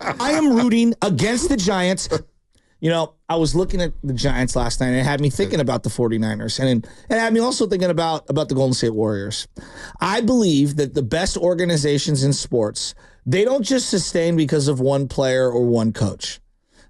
I am rooting against the Giants. You know, I was looking at the Giants last night, and it had me thinking about the 49ers, and it had me also thinking about the Golden State Warriors. I believe that the best organizations in sports, they don't just sustain because of one player or one coach.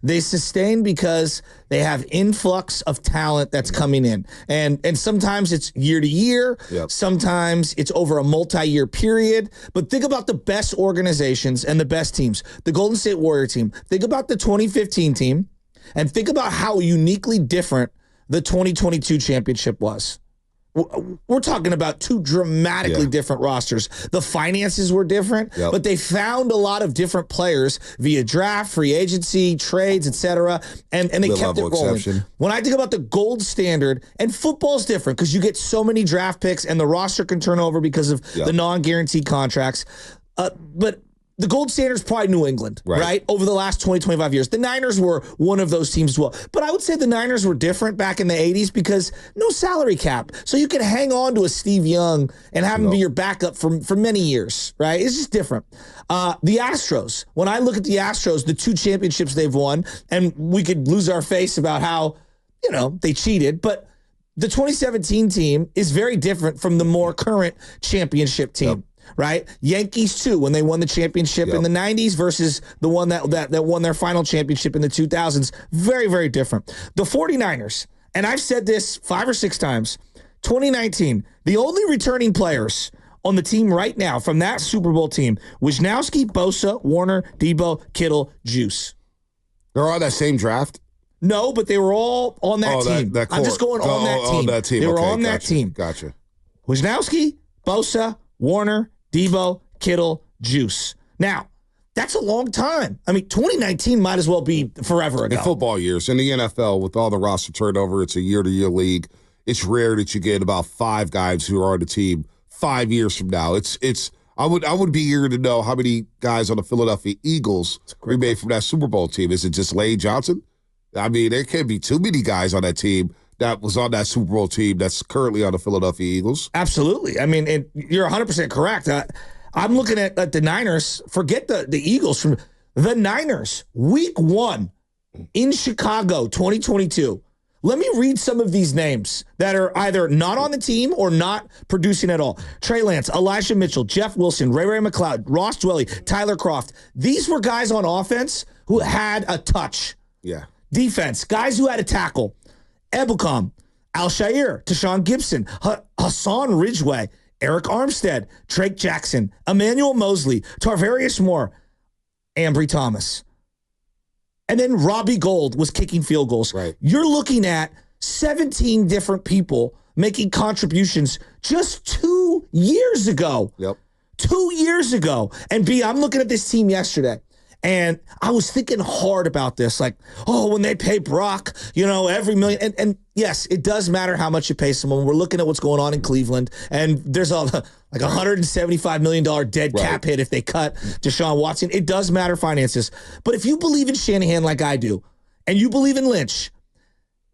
They sustain because they have influx of talent that's coming in. And sometimes it's year to year. Yep. Sometimes it's over a multi-year period. But think about the best organizations and the best teams. The Golden State Warrior team. Think about the 2015 team. And think about how uniquely different the 2022 championship was. We're talking about two dramatically different rosters. The finances were different, but they found a lot of different players via draft, free agency, trades, etc., and they kept it rolling. When I think about the gold standard, and football's different because you get so many draft picks and the roster can turn over because of the non-guaranteed contracts. But the gold standard is probably New England, right? Over the last 20, 25 years. The Niners were one of those teams as well. But I would say the Niners were different back in the 80s because no salary cap. So you could hang on to a Steve Young and have him be your backup for many years, right? It's just different. The Astros, when I look at the Astros, the 2 championships they've won, and we could lose our face about how, you know, they cheated, but the 2017 team is very different from the more current championship team. Right? Yankees, too, when they won the championship in the 90s versus the one that won their final championship in the 2000s. Very, very different. The 49ers, and I've said this 5 or 6 times, 2019, the only returning players on the team right now from that Super Bowl team, Wisnowski, Bosa, Warner, Debo, Kittle, Juice. They're all that same draft? No, but they were all on that team. I'm just going on that team. That team. They were on that team. Gotcha. Wisnowski, Bosa, Warner, Debo, Kittle, Juice. Now, that's a long time. I mean, 2019 might as well be forever ago. In football years. In the NFL, with all the roster turnover, it's a year-to-year league. It's rare that you get about 5 guys who are on the team 5 years from now. I would be eager to know how many guys on the Philadelphia Eagles we made from that Super Bowl team. Is it just Lane Johnson? I mean, there can't be too many guys on that team that was on that Super Bowl team that's currently on the Philadelphia Eagles. Absolutely. I mean, and you're 100% correct. I'm looking at the Niners. Forget the Eagles. From the Niners, week 1 in Chicago, 2022. Let me read some of these names that are either not on the team or not producing at all. Trey Lance, Elijah Mitchell, Jeff Wilson, Ray McLeod, Ross Dwelly, Tyler Kroft. These were guys on offense who had a touch. Yeah. Defense, guys who had a tackle. Ebukam, Al-Shair, Tashawn Gibson, Hassan Ridgeway, Eric Armstead, Drake Jackson, Emmanuel Mosley, Tarvarius Moore, Ambry Thomas. And then Robbie Gould was kicking field goals. Right. You're looking at 17 different people making contributions just 2 years ago. Yep. 2 years ago. And I'm looking at this team yesterday. And I was thinking hard about this, like, oh, when they pay Brock, you know, every million. And yes, it does matter how much you pay someone. We're looking at what's going on in Cleveland, and there's like $175 million dead cap hit if they cut Deshaun Watson. It does matter finances. But if you believe in Shanahan like I do, and you believe in Lynch,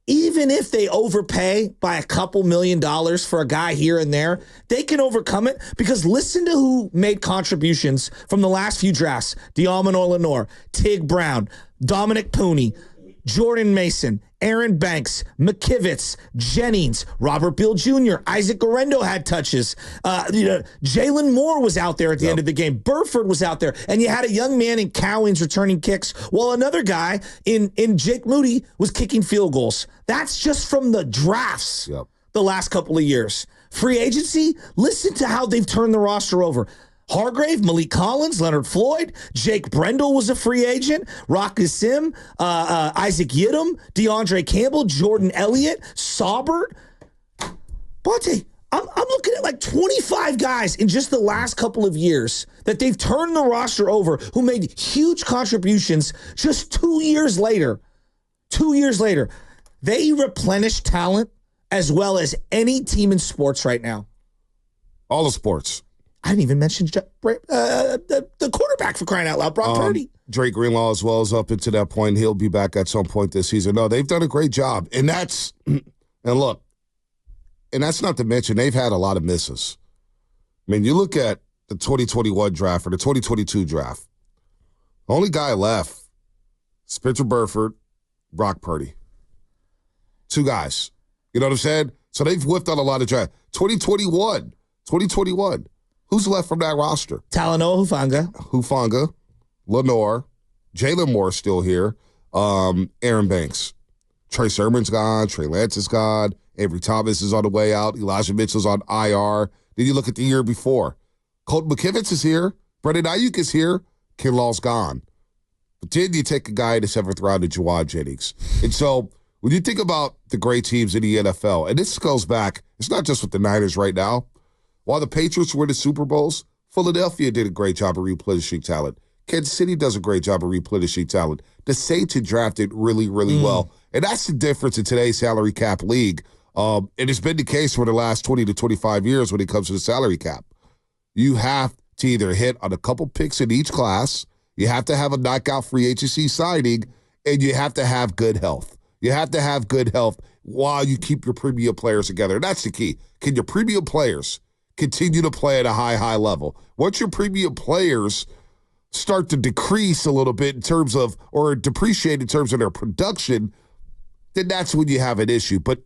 even if they overpay by a couple $1 million for a guy here and there, they can overcome it because listen to who made contributions from the last few drafts. Diamond Lenore, Tig Brown, Dominic Pooney, Jordan Mason, Aaron Banks, McKivitz, Jennings, Robert Beal Jr., Isaac Garendo had touches. Jalen Moore was out there at the end of the game. Burford was out there. And you had a young man in Cowings returning kicks, while another guy in Jake Moody was kicking field goals. That's just from the drafts the last couple of years. Free agency, listen to how they've turned the roster over. Hargrave, Malik Collins, Leonard Floyd, Jake Brendel was a free agent, Rock Sim, Isaac Yiddom, DeAndre Campbell, Jordan Elliott, Saubert. Bonte, I'm looking at like 25 guys in just the last couple of years that they've turned the roster over who made huge contributions just 2 years later. 2 years later. They replenish talent as well as any team in sports right now. All the sports. I didn't even mention the quarterback, for crying out loud, Brock Purdy. Drake Greenlaw as well is up into that point. He'll be back at some point this season. No, they've done a great job. And that's not to mention they've had a lot of misses. I mean, you look at the 2021 draft or the 2022 draft. Only guy left, Spencer Burford, Brock Purdy. 2 guys. You know what I'm saying? So they've whiffed on a lot of draft. 2021. Who's left from that roster? Talanoa Hufanga, Lenore, Jalen Moore's still here, Aaron Banks. Trey Sermon's gone, Trey Lance is gone, Avery Thomas is on the way out, Elijah Mitchell's on IR. Then you look at the year before. Colton McKivitz is here, Brendan Ayuk is here, Kinlaw's gone. But then you take a guy in the 7th round of Jawad Jennings. And so when you think about the great teams in the NFL, and this goes back, it's not just with the Niners right now. While the Patriots were in the Super Bowls, Philadelphia did a great job of replenishing talent. Kansas City does a great job of replenishing talent. The Saints had drafted really, really well. And that's the difference in today's salary cap league. And it's been the case for the last 20 to 25 years when it comes to the salary cap. You have to either hit on a couple picks in each class, you have to have a knockout free agency signing, and you have to have good health. You have to have good health while you keep your premium players together. And that's the key. Can your premium players continue to play at a high level? Once your premium players start to decrease a little bit in terms of, or depreciate in terms of their production, then that's when you have an issue. But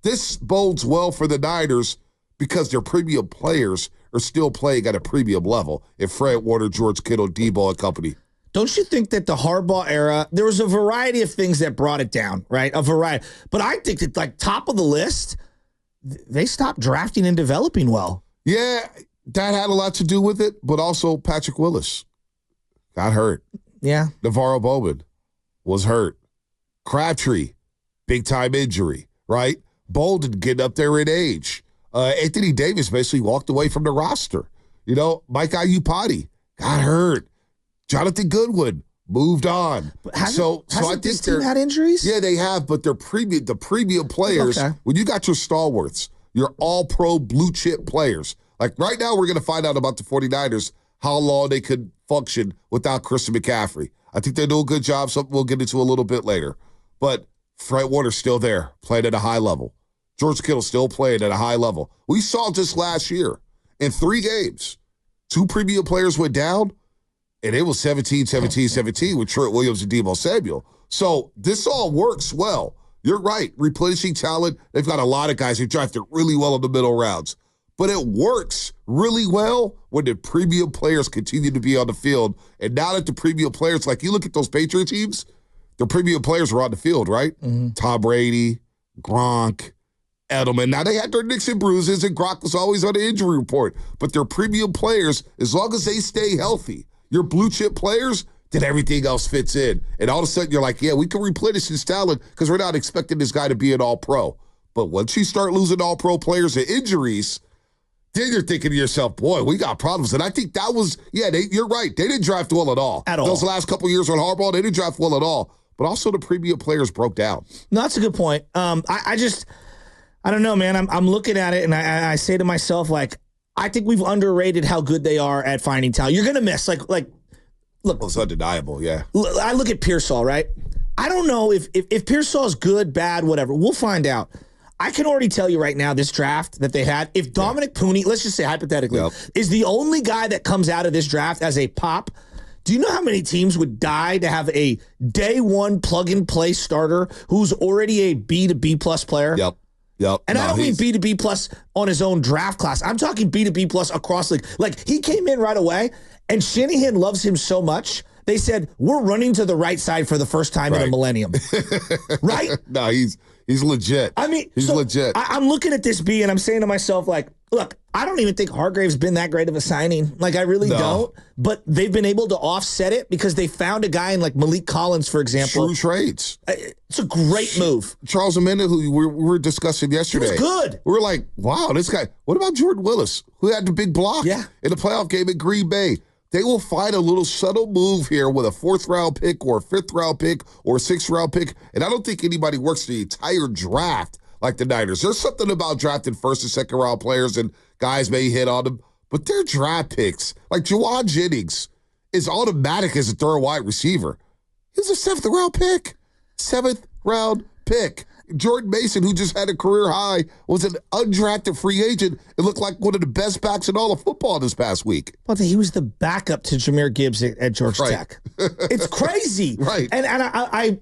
this bodes well for the Niners because their premium players are still playing at a premium level. If Fred Warner, George Kittle, Debo, and company. Don't you think that the Harbaugh era, there was a variety of things that brought it down, right? A variety. But I think that, like, top of the list, they stopped drafting and developing well. Yeah, that had a lot to do with it, but also Patrick Willis got hurt. Yeah. Navarro Bowman was hurt. Crabtree, big-time injury, right? Bolden getting up there in age. Anthony Davis basically walked away from the roster. You know, Mike Iupati got hurt. Jonathan Goodwin moved on. So I think this team had injuries? Yeah, they have, but the premium players, when you got your stalwarts, your all-pro blue-chip players, like right now we're going to find out about the 49ers, how long they could function without Christian McCaffrey. I think they do a good job, something we'll get into a little bit later. But Fred Warner's still there, playing at a high level. George Kittle still playing at a high level. We saw just last year, in 3 games, 2 premium players went down, and it was 17-17-17 with Trent Williams and Deebo Samuel. So this all works well. You're right, replenishing talent. They've got a lot of guys who drafted really well in the middle rounds. But it works really well when the premium players continue to be on the field. And now that the premium players, like you look at those Patriot teams, the premium players were on the field, right? Mm-hmm. Tom Brady, Gronk, Edelman. Now they had their nicks and bruises, and Gronk was always on the injury report. But their premium players, as long as they stay healthy, your blue chip players, then everything else fits in. And all of a sudden you're like, yeah, we can replenish this talent because we're not expecting this guy to be an all-pro. But once you start losing all-pro players to injuries, then you're thinking to yourself, boy, we got problems. And I think that was, you're right. They didn't draft well at all. Those last couple of years on Harbaugh, they didn't draft well at all. But also the premium players broke down. No, that's a good point. I don't know, man. I'm looking at it, and I say to myself, like, I think we've underrated how good they are at finding talent. You're going to miss, look. Well, it's undeniable, yeah. I look at Pearsall, right? I don't know if Pearsall's good, bad, whatever. We'll find out. I can already tell you right now, this draft that they had, if Dominic Pooney, let's just say hypothetically, is the only guy that comes out of this draft as a pop, do you know how many teams would die to have a day one plug-and-play starter who's already a B to B plus player? Yep. And I don't mean B to B plus on his own draft class. I'm talking B to B plus across the league. Like, he came in right away, and Shanahan loves him so much, they said, we're running to the right side for the first time in a millennium. Right? No, he's legit. I mean, he's legit. I'm looking at this B, and I'm saying to myself, like, look, I don't even think Hargrave's been that great of a signing. Like, I really don't. But they've been able to offset it because they found a guy in, like, Malik Collins, for example. True trades. It's a great move. Charles Amenda, who we were discussing yesterday. He was good. We were like, wow, this guy. What about Jordan Willis, who had the big block in the playoff game at Green Bay? They will find a little subtle move here with a 4th-round pick or a 5th-round pick or a 6th-round pick. And I don't think anybody works the entire draft like the Niners. There's something about drafting 1st and 2nd-round players, and guys may hit on them. But their draft picks, like Jawad Jennings, is automatic as a 3rd wide receiver. He's a 7th-round pick. 7th-round pick. Jordan Mason, who just had a career high, was an undrafted free agent. It looked like one of the best backs in all of football this past week. Well, he was the backup to Jahmyr Gibbs at Georgia Tech. It's crazy. Right. And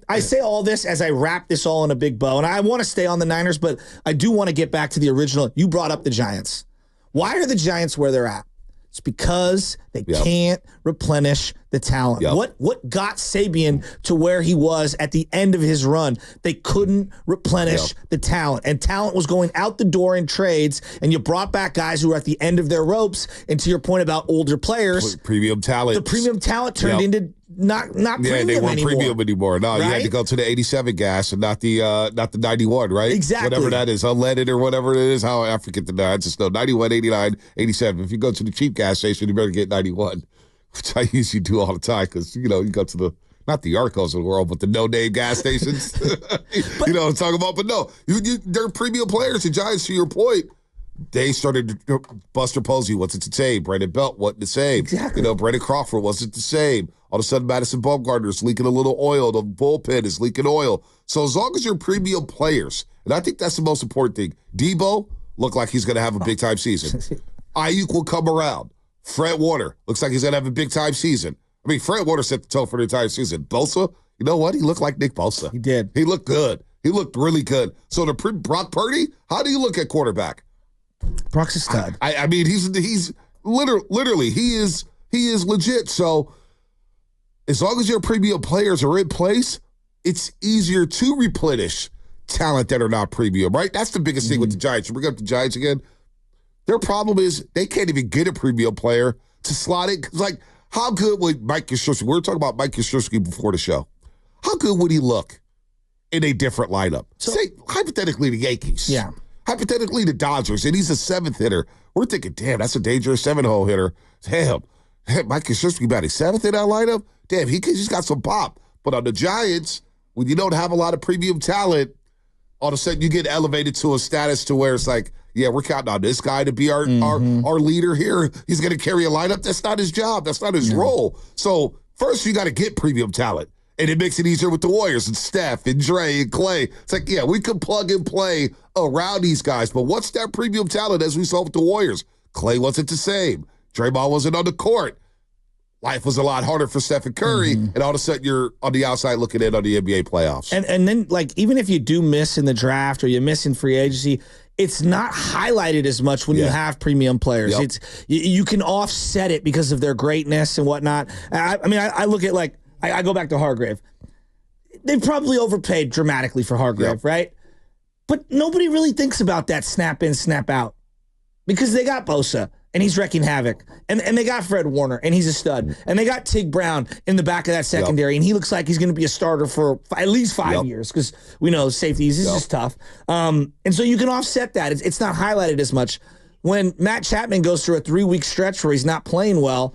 I say all this as I wrap this all in a big bow. And I want to stay on the Niners, but I do want to get back to the original. You brought up the Giants. Why are the Giants where they're at? It's because they can't replenish the talent. What got Sabian to where he was at the end of his run? They couldn't replenish the talent. And talent was going out the door in trades, and you brought back guys who were at the end of their ropes. And to your point about older players, premium talent. The premium talent turned into not premium they weren't anymore. Premium anymore. No, you had to go to the 87 gas and not the 91, right? Exactly. Whatever that is, unleaded or whatever it is. How I forget the I just know 91, 89, 87. If you go to the cheap gas station, you better get 91, which I usually do all the time because you go to the not the Arcos of the world, but the no-name gas stations. You know what I'm talking about? But no, they're premium players. The Giants, to your point, they started Buster Posey wasn't the same. Brandon Belt wasn't the same. Exactly. Brandon Crawford wasn't the same. All of a sudden, Madison Bumgarner's leaking a little oil. The bullpen is leaking oil. So as long as you're premium players, and I think that's the most important thing. Debo looked like he's going to have a big-time season. Ayuk will come around. Fred Warner looks like he's going to have a big-time season. I mean, Fred Warner set the tone for the entire season. Bosa, you know what? He looked like Nick Bosa. He did. He looked good. He looked really good. So Brock Purdy, how do you look at quarterback? Brock's a stud. I mean, he's literally he is legit. So as long as your premium players are in place, it's easier to replenish talent that are not premium, right? That's the biggest thing with the Giants. You bring up the Giants again. Their problem is they can't even get a premium player to slot it. Like, how good would Mike Yastrzemski? We were talking about Mike Yastrzemski before the show. How good would he look in a different lineup? Say, hypothetically, the Yankees. Yeah. Hypothetically, the Dodgers, and he's a seventh hitter. We're thinking, damn, that's a dangerous seven-hole hitter. Damn, Mike Yastrzemski batting seventh in that lineup? Damn, he's got some pop. But on the Giants, when you don't have a lot of premium talent, all of a sudden you get elevated to a status to where it's like, yeah, we're counting on this guy to be our leader here. He's going to carry a lineup. That's not his job. That's not his role. So first you got to get premium talent. And it makes it easier with the Warriors and Steph and Dre and Clay. It's like, yeah, we could plug and play around these guys. But what's that premium talent as we saw with the Warriors? Clay wasn't the same. Draymond wasn't on the court. Life was a lot harder for Stephen Curry. And all of a sudden you're on the outside looking in on the NBA playoffs. And then, like, even if you do miss in the draft or you miss in free agency, it's not highlighted as much when you have premium players. It's you can offset it because of their greatness and whatnot. I look at, like, I go back to Hargrave. They've probably overpaid dramatically for Hargrave, right? But nobody really thinks about that snap in, snap out because they got Bosa, and he's wrecking havoc. And they got Fred Warner, and he's a stud. And they got Tig Brown in the back of that secondary, and he looks like he's going to be a starter for at least 5 years because we know safeties is just tough. And so you can offset that. It's not highlighted as much. When Matt Chapman goes through a 3-week stretch where he's not playing well,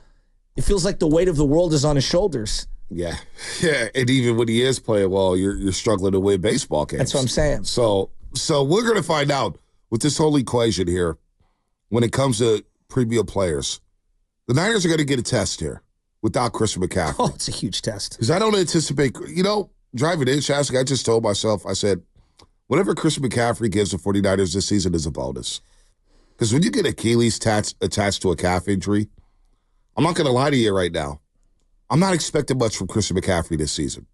it feels like the weight of the world is on his shoulders. Yeah. And even when he is playing well, you're struggling to win baseball games. That's what I'm saying. So we're going to find out with this whole equation here when it comes to premium players. The Niners are going to get a test here without Christian McCaffrey. Oh, it's a huge test. Because I don't anticipate, driving in, Shasky, I just told myself, I said, whatever Christian McCaffrey gives the 49ers this season is a bonus. Because when you get Achilles attached to a calf injury, I'm not going to lie to you right now. I'm not expecting much from Christian McCaffrey this season.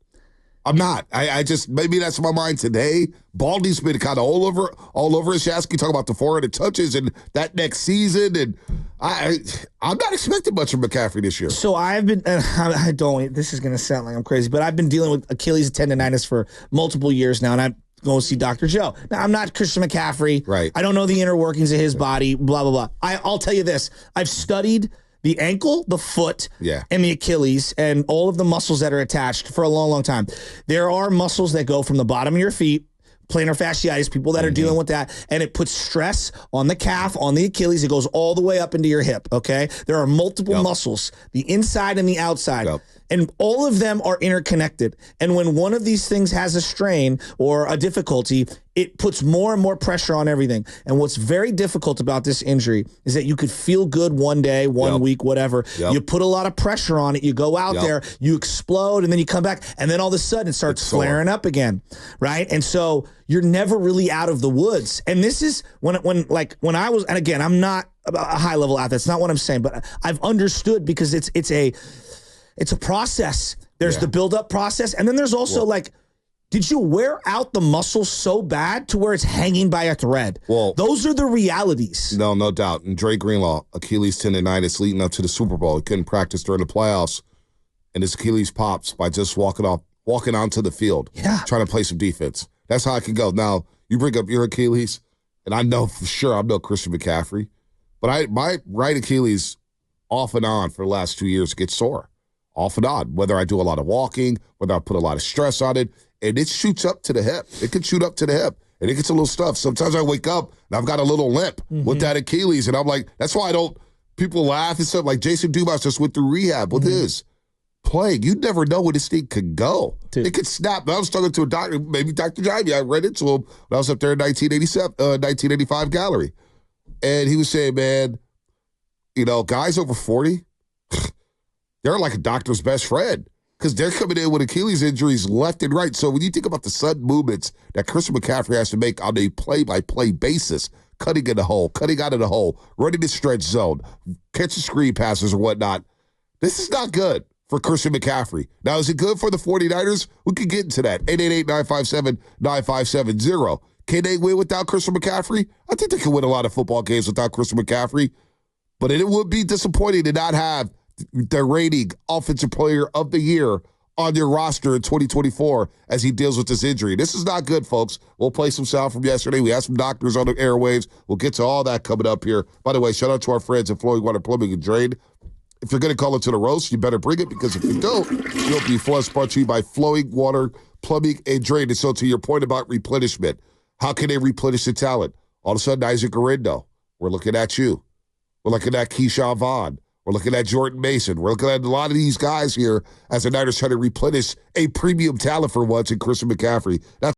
I'm not. I just, maybe that's my mind today. Baldy's been kind of all over his Shasky, talking about the 400 touches and that next season. And I'm not expecting much from McCaffrey this year. So I've been, this is going to sound like I'm crazy, but I've been dealing with Achilles tendonitis for multiple years now, and I'm going to see Dr. Joe. Now, I'm not Christian McCaffrey. Right. I don't know the inner workings of his body, blah, blah, blah. I'll tell you this. I've studied the ankle, the foot, and the Achilles, and all of the muscles that are attached for a long, long time. There are muscles that go from the bottom of your feet, plantar fasciitis, people that are dealing with that, and it puts stress on the calf, on the Achilles. It goes all the way up into your hip, okay? There are multiple muscles, the inside and the outside. And all of them are interconnected. And when one of these things has a strain or a difficulty, it puts more and more pressure on everything. And what's very difficult about this injury is that you could feel good one day, one week, whatever. You put a lot of pressure on it. You go out there, you explode, and then you come back, and then all of a sudden it starts flaring up again, right? And so you're never really out of the woods. And this is when I was, and again, I'm not a high level athlete. That's not what I'm saying, but I've understood because it's a process. There's the build up process, and then there's also did you wear out the muscle so bad to where it's hanging by a thread? Well, those are the realities. No doubt. And Dre Greenlaw, Achilles tendonitis leading up to the Super Bowl. He couldn't practice during the playoffs, and his Achilles pops by just walking onto the field, trying to play some defense. That's how I can go. Now, you bring up your Achilles, and I know for sure I'm no Christian McCaffrey, but my right Achilles off and on for the last 2 years gets sore. Off and on, whether I do a lot of walking, whether I put a lot of stress on it, and it shoots up to the hip. It can shoot up to the hip, and it gets a little stuff. Sometimes I wake up, and I've got a little limp with that Achilles, and I'm like, that's why people laugh and stuff. Like Jason Dumas just went through rehab with his playing. You never know where this thing could go. Dude. It could snap. I was talking to a doctor, maybe Dr. Jaime. I read into him when I was up there in 1985 gallery, and he was saying, man, guys over 40, they're like a doctor's best friend because they're coming in with Achilles injuries left and right. So when you think about the sudden movements that Christian McCaffrey has to make on a play-by-play basis, cutting in the hole, cutting out of the hole, running the stretch zone, catching screen passes or whatnot, this is not good for Christian McCaffrey. Now, is it good for the 49ers? We could get into that. 888-957-9570. Can they win without Christian McCaffrey? I think they can win a lot of football games without Christian McCaffrey, but it would be disappointing to not have the reigning Offensive Player of the Year on your roster in 2024 as he deals with this injury. This is not good, folks. We'll play some sound from yesterday. We had some doctors on the airwaves. We'll get to all that coming up here. By the way, shout out to our friends at Flowing Water Plumbing and Drain. If you're going to call it to the roast, you better bring it, because if you don't, you'll be flush. Brought to you by Flowing Water Plumbing and Drain. And so to your point about replenishment, how can they replenish the talent? All of a sudden, Isaac Orindo, we're looking at you. We're looking at Keyshawn Vaughn. We're looking at Jordan Mason. We're looking at a lot of these guys here as the Niners try to replenish a premium talent for once in Christian McCaffrey. That's